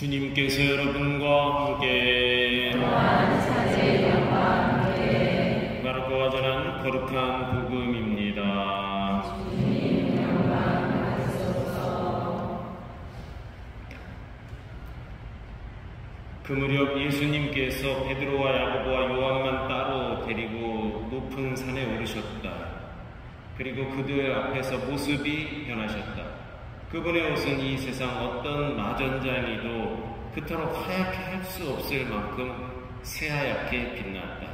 주님께서 여러분과 함께 바르고 전한 거룩한 복음입니다. 주님 영광 받으소서. 그 무렵 예수님께서 베드로와 야고보와 요한만 따로 데리고 높은 산에 오르셨다. 그리고 그들 앞에서 모습이 변하셨다. 그분의 옷은 이 세상 어떤 마전장이도 그토록 하얗게 할 수 없을 만큼 새하얗게 빛났다.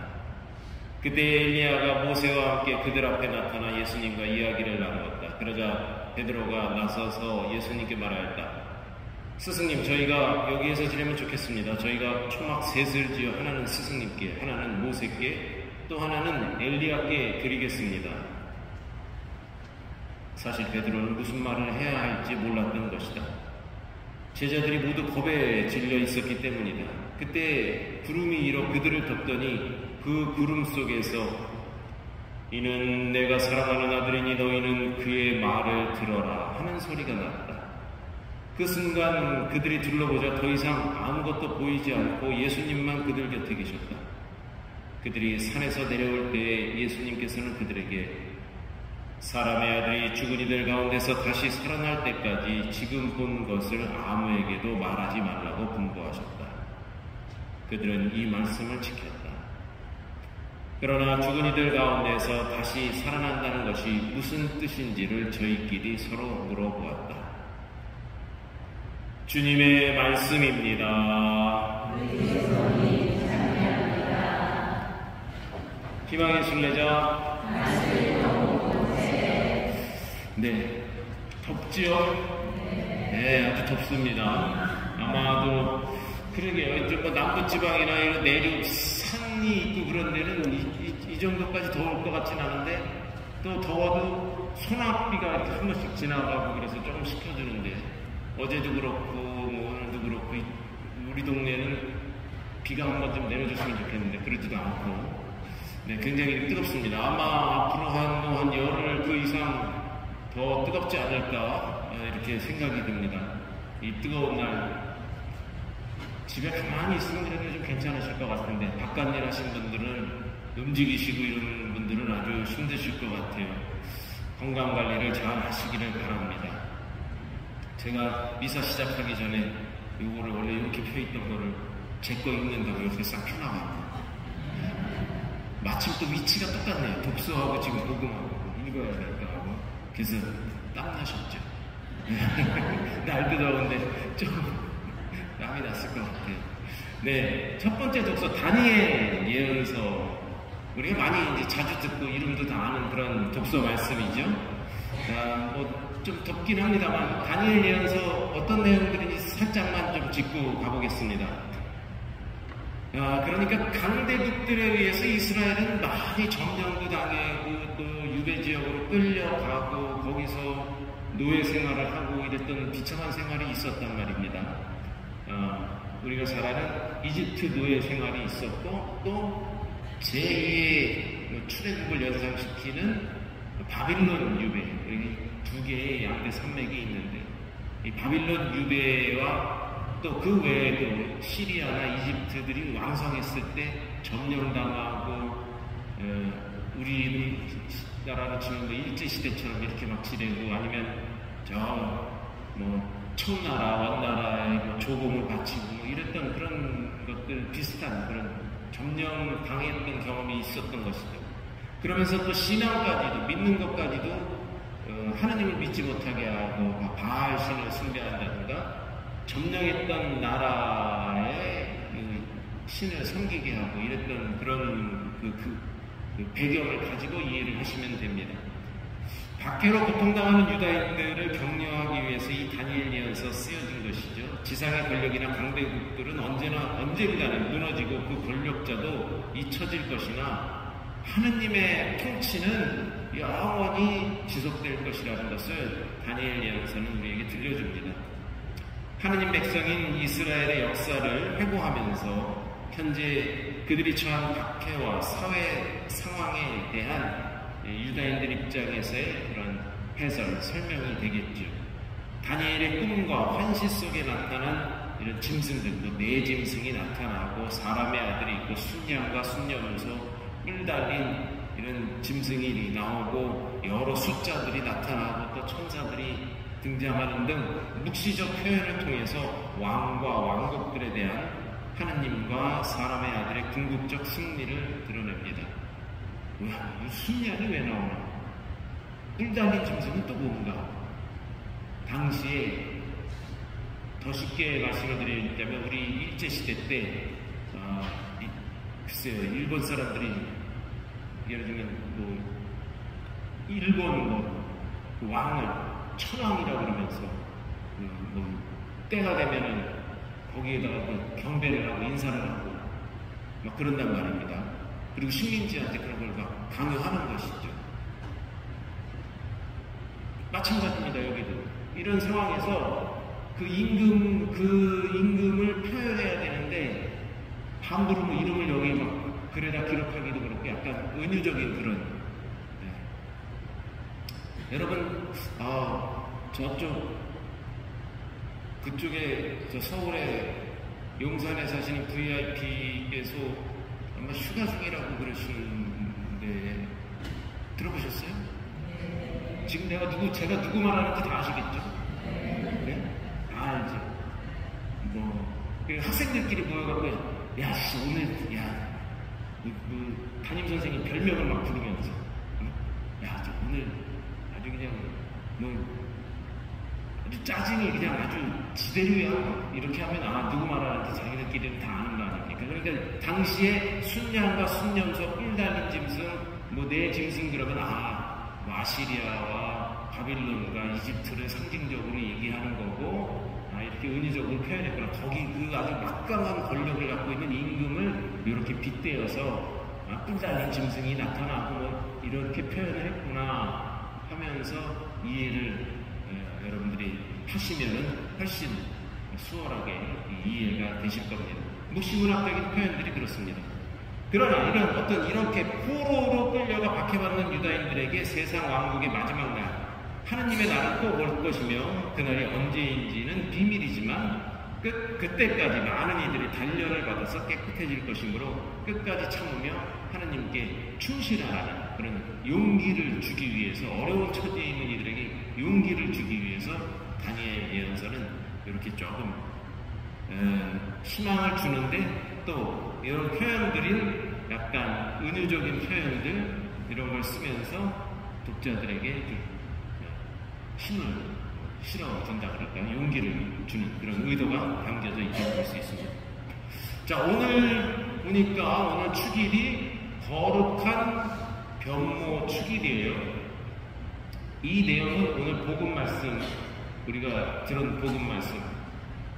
그때 엘리야가 모세와 함께 그들 앞에 나타나 예수님과 이야기를 나누었다. 그러자 베드로가 나서서 예수님께 말하였다. 스승님, 저희가 여기에서 지내면 좋겠습니다. 저희가 초막 셋을 지어 하나는 스승님께, 하나는 모세께, 또 하나는 엘리야께 드리겠습니다. 사실 베드로는 무슨 말을 해야 할지 몰랐던 것이다. 제자들이 모두 겁에 질려 있었기 때문이다. 그때 구름이 일어 그들을 덮더니 그 구름 속에서 이는 내가 사랑하는 아들이니 너희는 그의 말을 들어라 하는 소리가 났다. 그 순간 그들이 둘러보자 더 이상 아무것도 보이지 않고 예수님만 그들 곁에 계셨다. 그들이 산에서 내려올 때에 예수님께서는 그들에게 사람의 아들이 죽은 이들 가운데서 다시 살아날 때까지 지금 본 것을 아무에게도 말하지 말라고 분부하셨다. 그들은 이 말씀을 지켰다. 그러나 죽은 이들 가운데서 다시 살아난다는 것이 무슨 뜻인지를 저희끼리 서로 물어보았다. 주님의 말씀입니다. 희망의 순례자. 네, 덥지요? 네, 아주 덥습니다. 아마도 그러게요. 좀 남부지방이나 이런 내륙 산이 있고 그런 데는 이 정도까지 더울 것 같진 않은데 또 더워도 소낙비가 이렇게 한 번씩 지나가고 그래서 조금 식혀주는데 어제도 그렇고 뭐 오늘도 그렇고 우리 동네는 비가 한 번 좀 내려줬으면 좋겠는데 그러지도 않고 네, 굉장히 뜨겁습니다. 아마 앞으로 한 열흘 그 이상 더 뜨겁지 않을까 이렇게 생각이 듭니다. 이 뜨거운 날 집에 가만히 있으면 그래도 좀 괜찮으실 것 같은데 바깥일 하신 분들은 움직이시고 이런 분들은 아주 힘드실 것 같아요. 건강관리를 잘 하시기를 바랍니다. 제가 미사 시작하기 전에 이거를 원래 이렇게 펴있던 거를 제 거 입는다고 이렇게 싹 펴나가고 마침 또 위치가 똑같네요. 독서하고 지금 녹음하고 읽어야 될까 하고 그래서 땀나셨죠? 날도 더운데 좀 땀이 났을 것 같아요. 네, 첫 번째 독서 다니엘 예언서 우리가 많이 이제 자주 듣고 이름도 다 아는 그런 독서 말씀이죠. 뭐 좀 덥긴 합니다만 다니엘 예언서 어떤 내용들인지 살짝만 좀 짚고 가보겠습니다. 그러니까 강대국들에 의해서 이스라엘은 많이 점령도 당하고 또 유배 지역으로 끌려가고 거기서 노예 생활을 하고 이랬던 비참한 생활이 있었단 말입니다. 우리가 잘 아는 이집트 노예 생활이 있었고 또 제2의 출애굽을 연상시키는 바빌론 유배, 여기 두 개의 양대 산맥이 있는데 이 바빌론 유배와 또 그 외에도 시리아나 이집트들이 왕성했을 때 점령당하고 우리나라로 치면 일제시대처럼 이렇게 막 지내고 아니면 청나라, 원나라에 조공을 바치고 이랬던 그런 것들 비슷한 그런 점령당했던 경험이 있었던 것이죠. 그러면서 또 신앙까지도 믿는 것까지도 하나님을 믿지 못하게 하고 바알 신을 숭배한다든가 점령했던 나라의 신을 섬기게 하고 이랬던 그런 그 배경을 가지고 이해를 하시면 됩니다. 박해로 고통당하는 유다인들을 격려하기 위해서 이 다니엘 예언서 쓰여진 것이죠. 지상의 권력이나 강대국들은 언젠가는 무너지고 그 권력자도 잊혀질 것이나 하느님의 통치는 영원히 지속될 것이라는 것을 다니엘 예언서는 우리에게 들려줍니다. 하느님 백성인 이스라엘의 역사를 회고하면서 현재 그들이 처한 박해와 사회 상황에 대한 유다인들 입장에서의 그런 해설, 설명이 되겠죠. 다니엘의 꿈과 환시 속에 나타난 이런 짐승들도 네 짐승이 나타나고 사람의 아들이 있고 순양과 순염소 뿔 달린 이런 짐승이 나오고 여러 숫자들이 나타나고 또 천사들이 등장하는 등 묵시적 표현을 통해서 왕과 왕국들에 대한 하느님과 사람의 아들의 궁극적 승리를 드러냅니다. 순양이 왜 나오나? 뿔 달린 짐승은 또 뭔가? 당시에 더 쉽게 말씀을 드리자면 우리 일제시대 때 글쎄요, 일본 사람들이 예를 들면 일본 왕을 천왕이라고 그러면서 때가 되면은 거기에다가 경배를 하고 인사를 하고 막 그런단 말입니다. 그리고 식민지한테 그런 걸 막 강요하는 것이죠. 마찬가지입니다. 여기도 이런 상황에서 그 임금을 표현해야 되는데 함부로 이름을 여기 막 글에다 기록하기도 그렇고 약간 은유적인 그런 여러분 그쪽에 서울에 용산에 사시는 VIP께서 아마 휴가 중이라고 그러시는데 들어보셨어요? 지금 제가 누구 말하는지 다 아시겠죠? 네? 알죠. 학생들끼리 모여갖고 오늘 담임 선생님 별명을 막 부르면서 오늘 아주 그냥 아주 짜증이 그냥 아주 지대로야 이렇게 하면 누구 말하는지 자기들끼리는 다 아는 거 아닙니까? 그러니까 당시에 순양과 순염소 뿔 달린 짐승 네 짐승 그러면 아시리아와 바빌론과 이집트를 상징적으로 얘기하는 거고 이렇게 은유적으로 표현했구나. 거기 아주 막강한 권력을 갖고 있는 임금을 이렇게 빗대어서 뿔 달린 짐승이 나타나고 이렇게 표현을 했구나 하면서 이해를 여러분들이 하시면은 훨씬 수월하게 이해가 되실 겁니다. 묵시문학적인 표현들이 그렇습니다. 그러나 이렇게 포로로 끌려가 박해받는 유다인들에게 세상 왕국의 마지막 날 하느님의 날은 꼭 올 것이며 그날이 언제인지는 비밀이지만 그때까지 많은 이들이 단련을 받아서 깨끗해질 것이므로 끝까지 참으며 하느님께 충실하라는 그런 용기를 주기 위해서 어려운 처지에 있는 이들에게 용기를 주기 위해서 다니엘 예언서는 이렇게 조금 희망을 주는데 또 이런 표현들인 약간 은유적인 표현들 이런 걸 쓰면서 독자들에게 좀 힘을 실어준다 그럴까요? 용기를 주는 그런 의도가 담겨져 있다고 볼 수 있습니다. 자, 오늘 보니까 오늘 축일이 거룩한 변모 축일이에요. 이 내용은 오늘 복음 말씀 우리가 들은 복음 말씀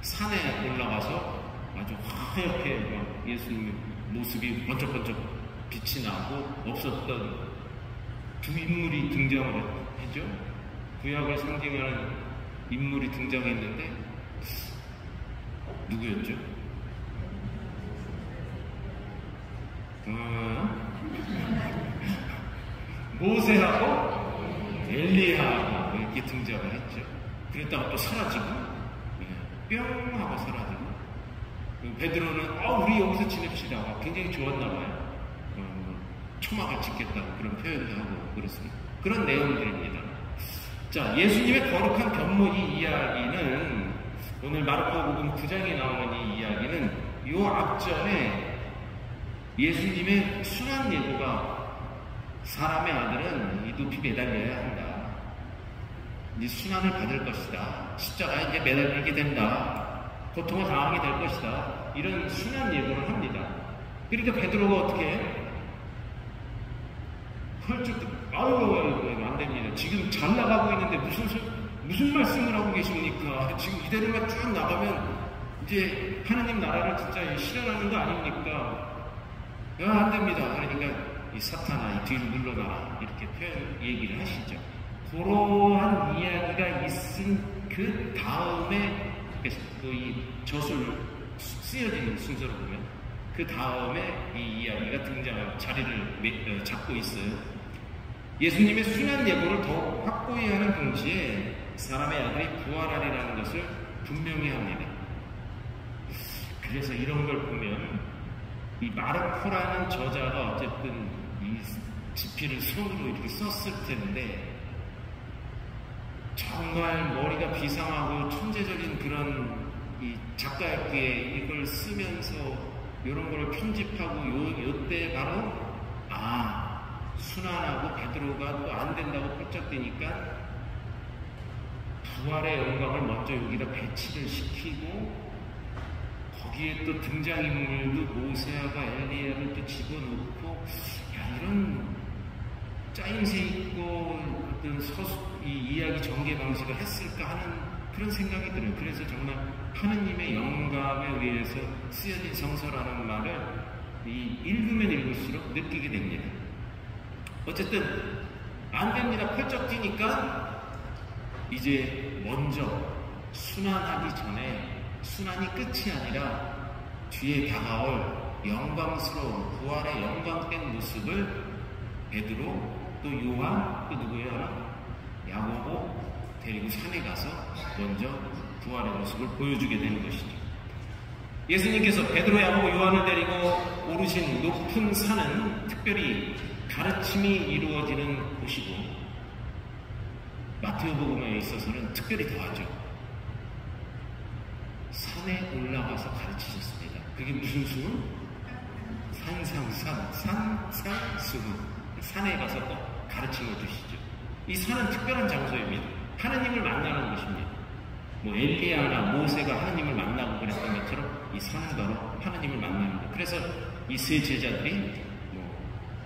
산에 올라가서 아주 하얗게 예수님의 모습이 번쩍번쩍 빛이 나고 없었던 두 인물이 등장을 했죠. 구약을 상징하는 인물이 등장했는데 누구였죠? 모세하고 엘리야하고 이렇게 등장을 했죠. 그랬다가 또 사라지고 뿅 하고 사라지고 베드로는 우리 여기서 지냅시다 굉장히 좋았나봐요. 초막을 짓겠다고 그런 표현도 하고 그렇습니다. 그런 내용들입니다. 자, 예수님의 거룩한 변모 이 이야기는 오늘 마르코복음 9장에 나오는 이 이야기는 요 앞전에 예수님의 순환 예고가 사람의 아들은 이 높이 매달려야 한다. 이제 순환을 받을 것이다. 십자가에 이제 매달리게 된다. 고통을 당하게 될 것이다. 이런 순환 예고를 합니다. 그러니까 베드로가 어떻게 해? 헐쭉 안 됩니다. 지금 잘 나가고 있는데 무슨 말씀을 하고 계십니까? 지금 이대로만 쭉 나가면 이제 하느님 나라를 진짜 실현하는 거 아닙니까? 안 됩니다. 그러니까 이 사탄아 이 뒤를 물러나라 이렇게 얘기를 하시죠. 그러한 이야기가 있은 그 다음에 이 저술 쓰여진 순서로 보면 그 다음에 이 이야기가 자리를 잡고 있어요. 예수님의 순환 예고를 더욱 확고히 하는 동시에 사람의 아들이 부활하리라는 것을 분명히 합니다. 그래서 이런 걸 보면 이 마르코라는 저자가 어쨌든 이 지필을 손으로 이렇게 썼을 텐데 정말 머리가 비상하고 천재적인 그런 이 작가였기에 이걸 쓰면서 이런 걸 편집하고 요때 바로 순환하고 베드로가 또 안 된다고 펄쩍대니까 부활의 영광을 먼저 여기다 배치를 시키고 거기에 또 등장인물도 모세아가 엘리야를 또 집어넣고 이런 짜임새 있고 어떤 이 이야기 전개 방식을 했을까 하는 그런 생각이 들어요. 그래서 정말 하느님의 영감에 의해서 쓰여진 성서라는 말을 읽으면 읽을수록 느끼게 됩니다. 어쨌든 안 됩니다. 펄쩍 뛰니까 이제 먼저 순환하기 전에 순환이 끝이 아니라 뒤에 다가올 영광스러운 부활의 영광된 모습을 베드로 또 요한 또 누구예요? 하나? 야고보 데리고 산에 가서 먼저 부활의 모습을 보여주게 되는 것이죠. 예수님께서 베드로, 야고보, 요한을 데리고 오르신 높은 산은 특별히 가르침이 이루어지는 곳이고 마태복음에 있어서는 특별히 더하죠. 산에 올라가서 가르치셨습니다. 그게 무슨 수는? 산상수훈. 산에 가서 또 가르침을 주시죠. 이 산은 특별한 장소입니다. 하느님을 만나는 곳입니다. 뭐 엘리야나 모세가 하느님을 만나고 그랬던 것처럼 이 산은 바로 하느님을 만나는 곳. 그래서 이 세 제자들이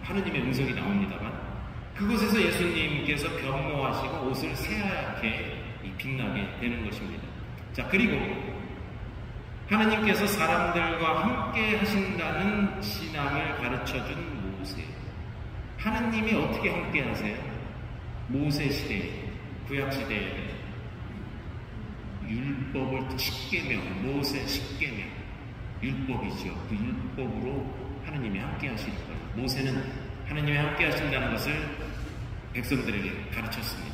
하느님의 음성이 나옵니다만 그곳에서 예수님께서 변모하시고 옷을 새하얗게 빛나게 되는 것입니다. 자, 그리고 하느님께서 사람들과 함께 하신다는 신앙을 가르쳐준 모세. 하느님이 어떻게 함께 하세요? 모세 시대에, 구약 시대에 율법을 10계명, 모세 10계명, 율법이죠. 그 율법으로 하느님이 함께 하시는 거예요. 모세는 하느님이 함께 하신다는 것을 백성들에게 가르쳤습니다.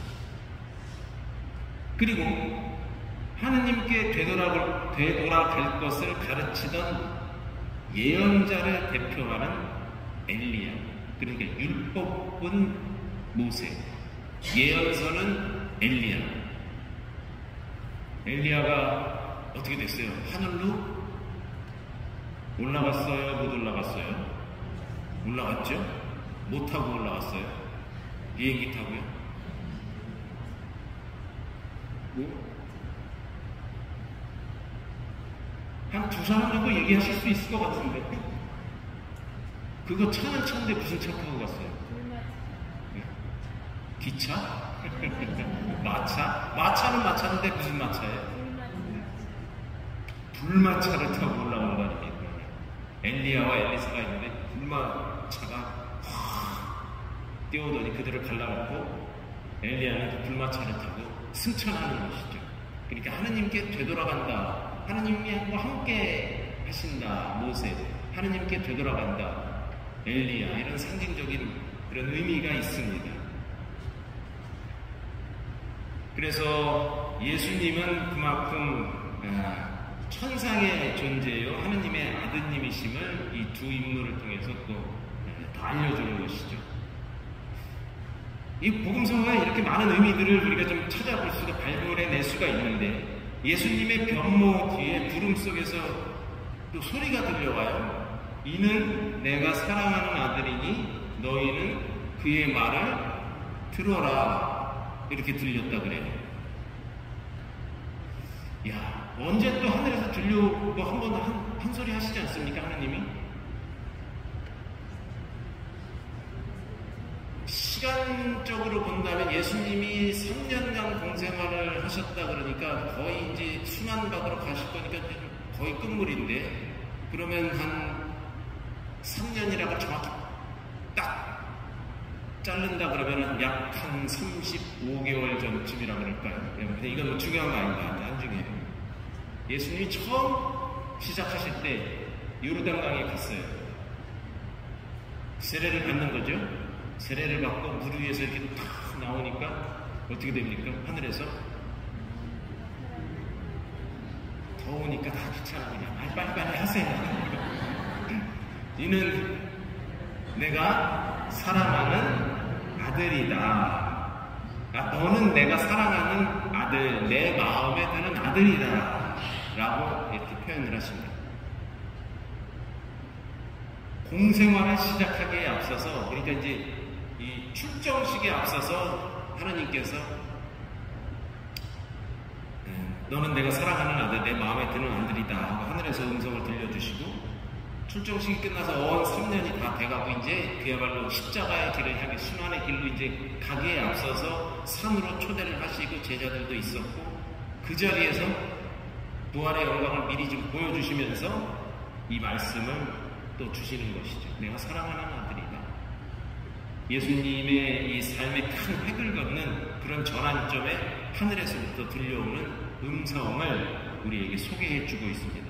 그리고 하느님께 되돌아갈 것을 가르치던 예언자를 대표하는 엘리야. 그러니까 율법은 모세, 예언서는 엘리야. 엘리야가 어떻게 됐어요? 하늘로 올라갔어요? 못 올라갔어요? 올라갔죠? 못 타고 올라갔어요? 비행기 타고요? 한 두 사람 정도 얘기하실 수 있을 것 같은데 그거 차는 차인데 무슨 차 타고 갔어요? 기차? 마차? 마차는 마차인데 무슨 마차예요? 불마차를 타고 올라온 거 아닙니까? 엘리야와 엘리사가 있는데 불마차가 확 뛰어오더니 그들을 갈라놓고 엘리야는 그 불마차를 타고 승천하는 것이죠. 그러니까 하느님께 되돌아간다. 하느님과 함께 하신다. 모세. 하느님께 되돌아간다. 엘리야. 이런 상징적인 그런 의미가 있습니다. 그래서 예수님은 그만큼 천상의 존재요 하느님의 아드님이심을 이 두 인물을 통해서 또 알려주는 것이죠. 이 복음서가 이렇게 많은 의미들을 우리가 좀 찾아볼 수가 발굴해낼 수가 있는데 예수님의 변모 뒤에 부름 속에서 또 소리가 들려와요. 이는 내가 사랑하는 아들이니 너희는 그의 말을 들어라. 이렇게 들렸다 그래요. 야, 언제 또 하늘에서 들려오고 한 소리 하시지 않습니까? 하느님이? 시간적으로 본다면 예수님이 3년간 공생활을 하셨다 그러니까 거의 이제 순환받으러 가실 거니까 거의 끝물인데 그러면 한 3년이라고 정확히 딱 자른다 그러면 약 한 35개월 전쯤이라 그럴까요? 근데 이건 뭐 중요한 거 아닙니다. 나중에 예수님이 처음 시작하실 때 요르단강에 갔어요. 세례를 받는 거죠. 세례를 받고 물 위에서 이렇게 탁 나오니까 어떻게 됩니까? 하늘에서 더우니까 다 귀찮으냐. 빨리빨리 하세요. 이는 내가 사랑하는 아들이다. 너는 내가 사랑하는 아들, 내 마음에 드는 아들이다. 라고 이렇게 표현을 하십니다. 공생활을 시작하기에 앞서서, 그러니까 이제 이 출정식에 앞서서 하나님께서 너는 내가 사랑하는 아들, 내 마음에 드는 아들이다 하고 하늘에서 음성을 들려주시고, 출정식이 끝나서 어언 3년이 다 돼가고 이제 그야말로 십자가의 길을 향해 순환의 길로 이제 가기에 앞서서 산으로 초대를 하시고 제자들도 있었고, 그 자리에서 부활의 영광을 미리 좀 보여주시면서 이 말씀을 또 주시는 것이죠. 내가 사랑하는 아들이다. 예수님의 이 삶의 큰 획을 걷는 그런 전환점에 하늘에서부터 들려오는 음성을 우리에게 소개해주고 있습니다.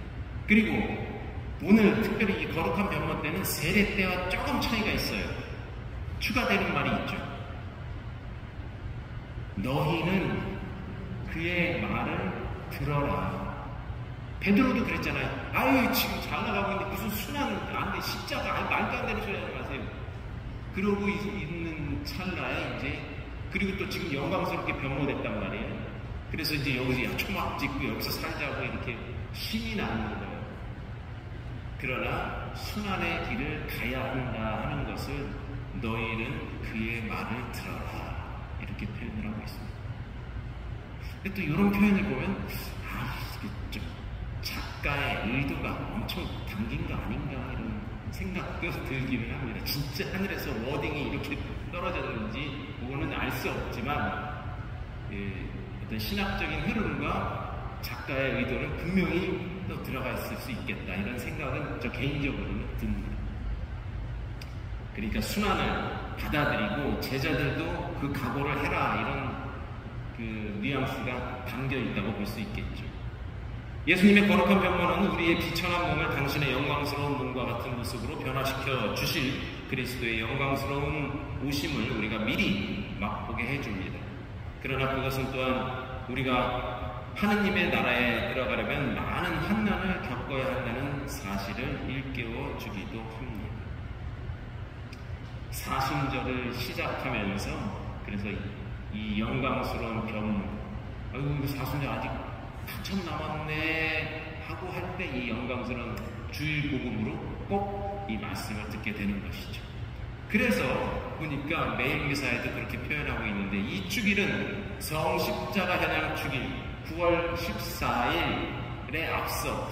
그리고 오늘 특별히 이 거룩한 변모 때는 세례 때와 조금 차이가 있어요. 추가되는 말이 있죠. 너희는 그의 말을 들어라. 베드로도 그랬잖아요. 아유, 지금 잘 나가고 있는데 무슨 순환 안 돼, 십자가, 말도 안 되는 소리 하지 마세요. 그러고 있는 찰나에 이제, 그리고 또 지금 영광스럽게 변모됐단 말이에요. 그래서 이제 여기서 초막 짓고 여기서 살자고 이렇게 신이 나는 거예요. 그러나 순환의 길을 가야 한다 하는 것을 너희는 그의 말을 들어라. 이렇게 표현을 하고 있습니다. 근데 또 이런 표현을 보면, 이게 좀 작가의 의도가 엄청 담긴 거 아닌가 이런 생각도 들기는 합니다. 진짜 하늘에서 워딩이 이렇게 떨어졌는지 그거는 알 수 없지만 어떤 신학적인 흐름과 작가의 의도는 분명히 또 들어가 있을 수 있겠다 이런 생각은 저 개인적으로는 듭니다. 그러니까 순환을 받아들이고 제자들도 그 각오를 해라 이런 그 뉘앙스가 담겨 있다고 볼 수 있겠죠. 예수님의 거룩한 변모는 우리의 비천한 몸을 당신의 영광스러운 몸과 같은 모습으로 변화시켜 주실 그리스도의 영광스러운 오심을 우리가 미리 맛보게 해줍니다. 그러나 그것은 또한 우리가 하느님의 나라에 들어가려면 많은 환난을 겪어야 한다는 사실을 일깨워 주기도 합니다. 사순절을 시작하면서 그래서 이 영광스러운 변모, 아이고 사순절 아직 한참 남았네 하고 할 때 이 영광스러운 주일 복음으로 꼭 이 말씀을 듣게 되는 것이죠. 그래서 보니까 매일 미사에도 그렇게 표현하고 있는데 이 주일은 성십자가 현양 주일 9월 14일에 앞서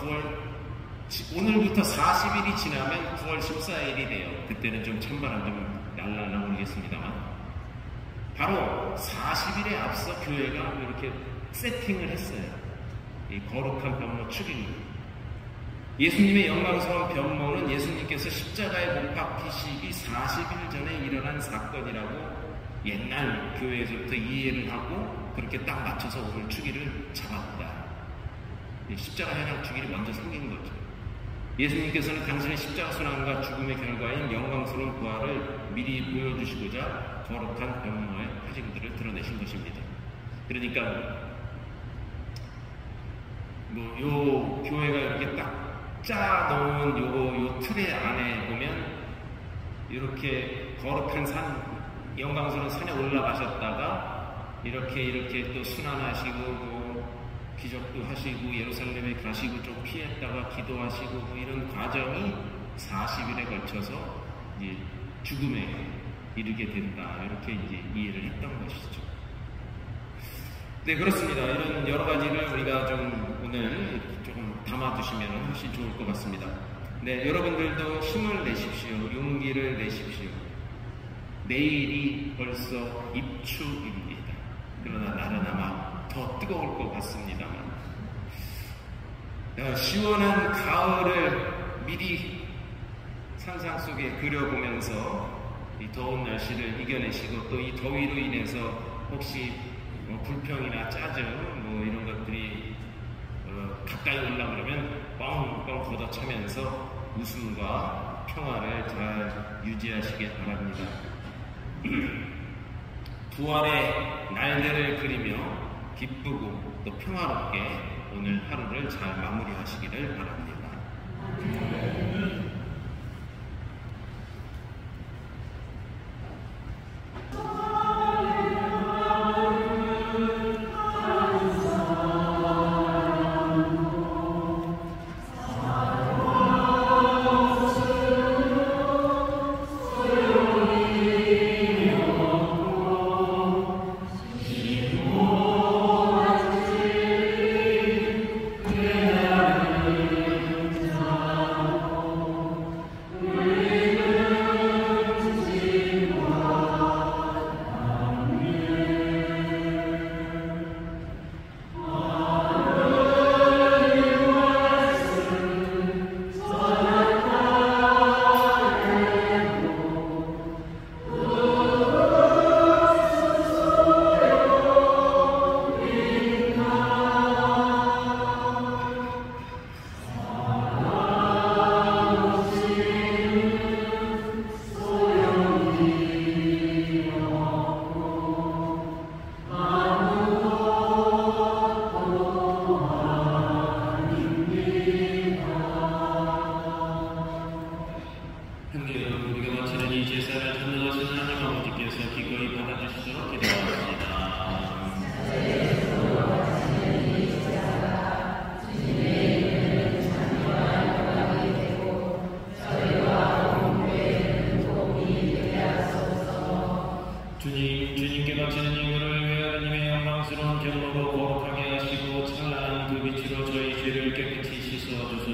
오늘부터 40일이 지나면 9월 14일이 돼요. 그때는 좀 찬바람 좀 날라나 모르겠습니다만 바로 40일에 앞서 교회가 이렇게 세팅을 했어요. 이 거룩한 변모 축입니다. 예수님의 영광스러운 변모는 예수님께서 십자가에 못 박히시기 40일 전에 일어난 사건이라고 옛날 교회에서부터 이해를 하고 그렇게 딱 맞춰서 오늘 주기를 잡았다. 십자가 현양 주기를 먼저 생긴 거죠. 예수님께서는 당신의 십자가 순환과 죽음의 결과인 영광스러운 부활을 미리 보여주시고자 거룩한 변모의 표징들을 드러내신 것입니다. 그러니까 요 교회가 이렇게 딱 짜놓은 요 틀의 안에 보면 이렇게 거룩한 산, 영광스러운 산에 올라가셨다가 이렇게 또 순환하시고 기적도 하시고 예루살렘에 가시고 좀 피했다가 기도하시고 이런 과정이 40일에 걸쳐서 이제 죽음에 이르게 된다 이렇게 이제 이해를 했던 것이죠. 네, 그렇습니다. 이런 여러 가지를 우리가 좀 오늘 조금 담아두시면 훨씬 좋을 것 같습니다. 네, 여러분들도 힘을 내십시오. 용기를 내십시오. 내일이 벌써 입추입니다. 그러나 날은 아마 더 뜨거울 것 같습니다만 시원한 가을을 미리 상상 속에 그려보면서 이 더운 날씨를 이겨내시고 또 이 더위로 인해서 혹시 불평이나 짜증 이런 것들이 가까이 올라오려면 뻥뻥 걷어차면서 웃음과 평화를 잘 유지하시길 바랍니다. 부활의 날들을 그리며 기쁘고 또 평화롭게 오늘 하루를 잘 마무리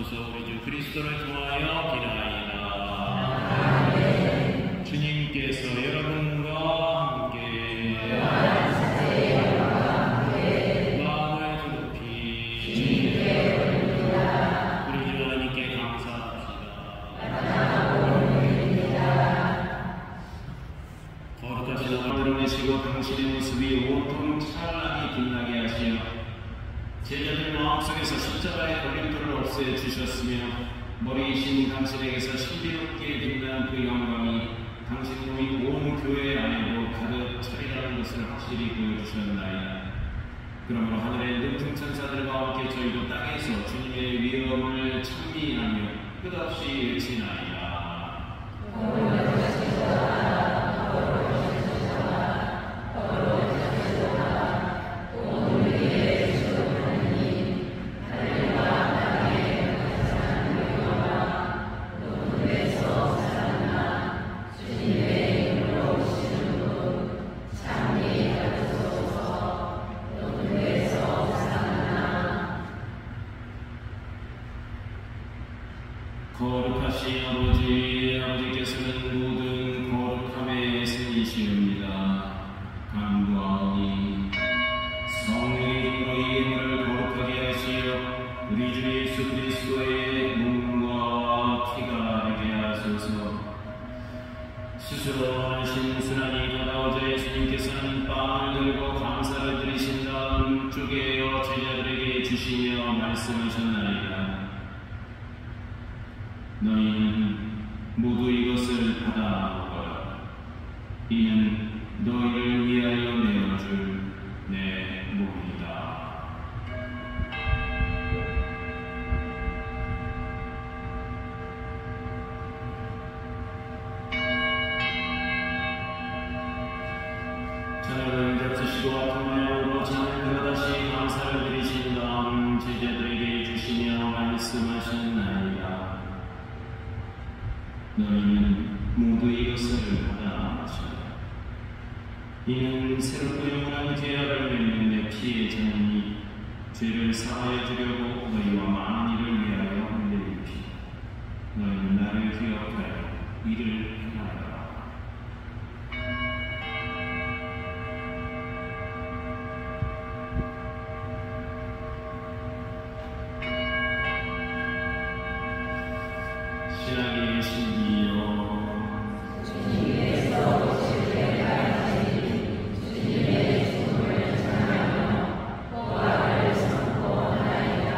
주옵소서. 우리 주 그리스도를 통하여 기도하나이다. 주님께서 여러분과 함께 마음을 높이 우리 주 하나님께 감사합시다. 거룩하신 하나님을 드러내시고 당신의 모습이 온통 찬란히 빛나게 하시어 제자들 마음속에서 십자가의 걸림돌을 없애 주셨으며 머리이신 당신에게서 신비롭게 빛나는 그 영광이 당신 몸이 온 교회 안에도 가득 차리라는 것을 확실히 보여주셨나이다. 그러므로 하늘의 능통 천사들과 함께 저희도 땅에서 주님의 위엄을 찬미하며 끝없이 외치나이다. 거룩하신 아버지, 아버지께서는 모든 거룩함의 스님이시옵니다. 간구하오니 성령의 힘으로 이 힘을 거룩하게 하시어 우리 주 예수 그리스도의 몸과 피가 되게 하소서. 스스로 신순하니 다가오자 예수님께서는 빵을 들고 감사를 드리신 다음 쪼개어 제자들에게 주시며 말씀하셨나이다. 너희는 모두 이것을 받아 먹어라. 이는 너희를 위하여 내어줄 내 몸이다. 저녁을 잡수시고 아픈 마음으로 잔을 들어다시 감사를 드리신 다음 제자들에게 주시며 말씀하셨나이다. 너희는 모두 이것을 받아 마셔라. 이는 새롭고 영원한 계약을 맺는 내 피의 잔이니 죄를 사하여 주려고 너희와 많은 이를 위하여 흘릴 피. 너희는 나를 기억하여 이를 행하라. 신앙의 신비여 주님께서 오실 때까지 주님의 죽음을 전하며 부활을 선포하나이다.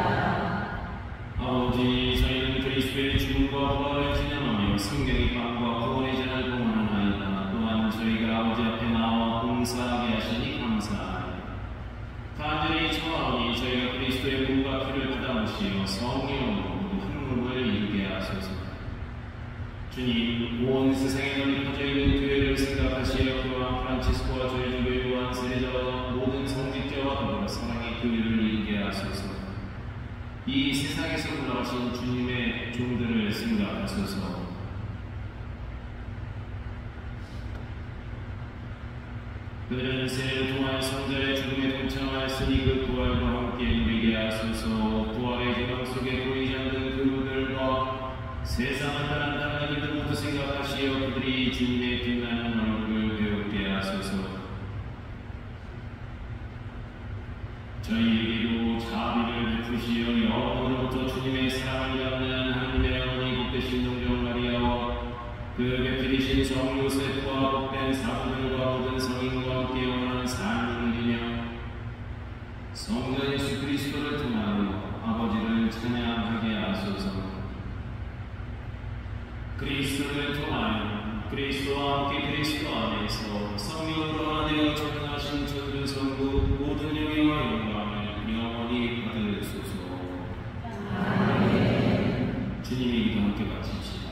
아버지, 저희는 그리스도의 죽음과 부활을 기념하며 성경의 빵과 구원의 잔을 봉헌하나이다. 또한 저희가 아버지 앞에 나와 봉사하게 하시니 감사하나이다. 간절히 청하오니 저희가 그리스도의 몸과 피를 받아 마시어 성령으로 흥국을 이루게 하소서. 주님, 온 세상에 널리 퍼져 있는 교회를 생각하시어 교황 프란치스코와 저희 주교 요한 세례자와 모든 성직자와 더불어 사랑의 교회를 이루게 하소서. 이 세상에서 돌아가신 주님의 종들을 생각하소서. 그들은 세례를 통하여 성자의 죽음에 동참하였으니 그 부활과 함께 누리게 하소서. 부활의 희망 속에 보이지 않는 그들과 세상을 따른다는 이들도 모두 생각하시어 그들이 주님의 빛나는 얼굴을 배우게 하소서. 저희에게도 자비를 베푸시어 영원으로부터 주님의 사랑을 받는 하느님의 어머니 복되신 동정 마리아와 그 배필이신 성 요셉과 복된 사부들과 모든 성인과 함께 영원한 삶을 누리며 성자 예수 그리스도를 통하여 아버지를 찬양하게 하소서. 그리스도를 통하여 그리스도와 함께 그리스도 안에서 성령으로 하나 되어 전능하신 전능성부 모든 영예와 영광을 영원히 받으소서. 아멘. 주님의 기도 함께 바칩시다.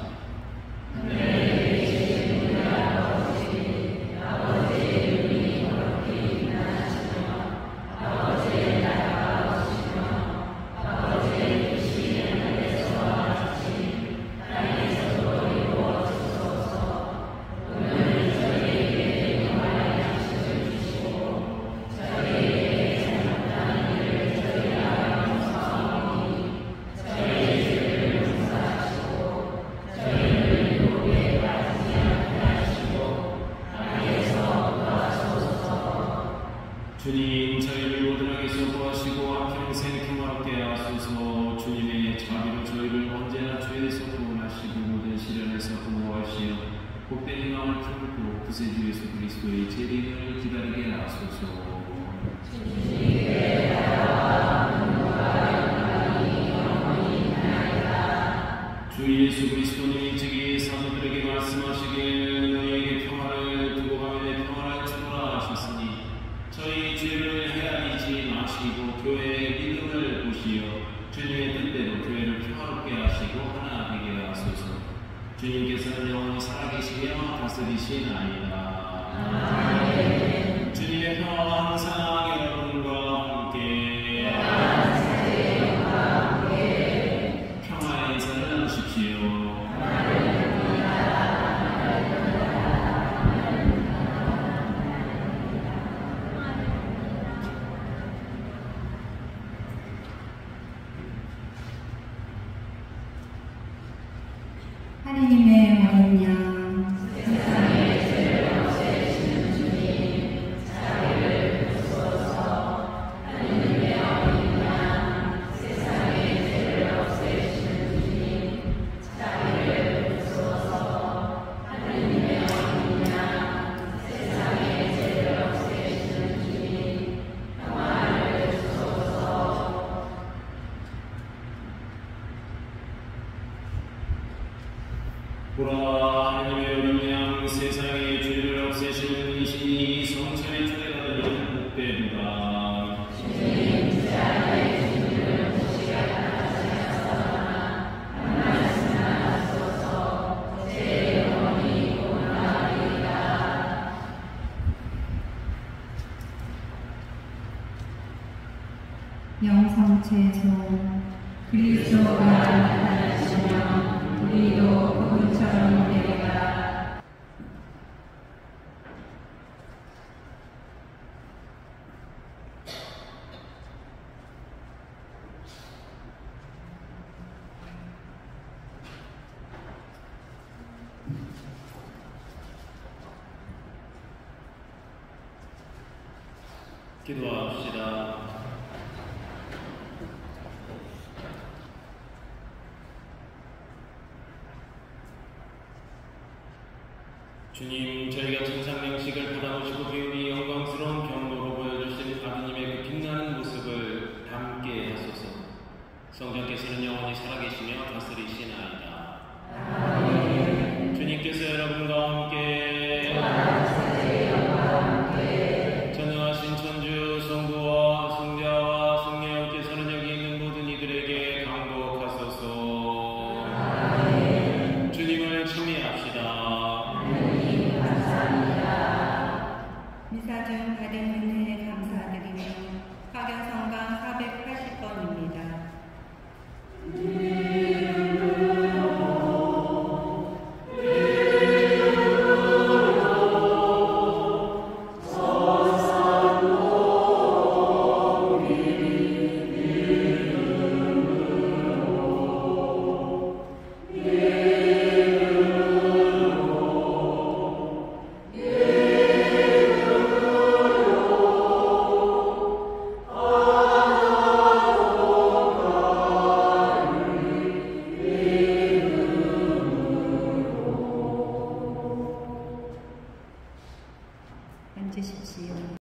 구세주 예수 그리스도의 재림을 기다리게 하소서. 주 예수 그리스도는 일찍이 사도들에게 말씀하시기를 너희에게 평화를 두고 가면 내 평화를 주노라 하셨으니 저희 죄를 헤아리지 마시고 교회의 믿음을 보시어 주님의 뜻대로 교회를 평화롭게 하시고 하나 되게 하소서. 주님께서는 영원히 살아계시며 다스리시나이다. 아멘. 주님의 평화가 항상 여러분과 함께 평화의 인사를 나누십시오. 하느님의 어린 양, 세상의 죄를 없애시는 주님, 자비를 베푸소서. 하느님의 어린 양, 세상의 죄를 없애시는 주님, 자비를 베푸소서. 하느님의 어린 양, 세상의 죄를 없애시는 주님, 평화를 주소서. 보라, 하나님의 어린 양, 세상의 죄를 없애시는 이신이 성천에 초대받으니 복되도다. 주님, 주 안에 주님을 모시게 하시옵소서. 한 말씀 하소서. 제 영혼이 고나리이다. 영성체에서 그리스도가 나타나시며 우리도 그분처럼 되리라. 기도합시다. 주님, 저희가 천상명식을 받아보시고 배우니 영광스러운 경로로 보여주신 아드님의 그 빛나는 모습을 담게 하소서. 성령께서는 영원히 살아계시며 다스리시나이다. 아멘. 주님께서 여러분과 함께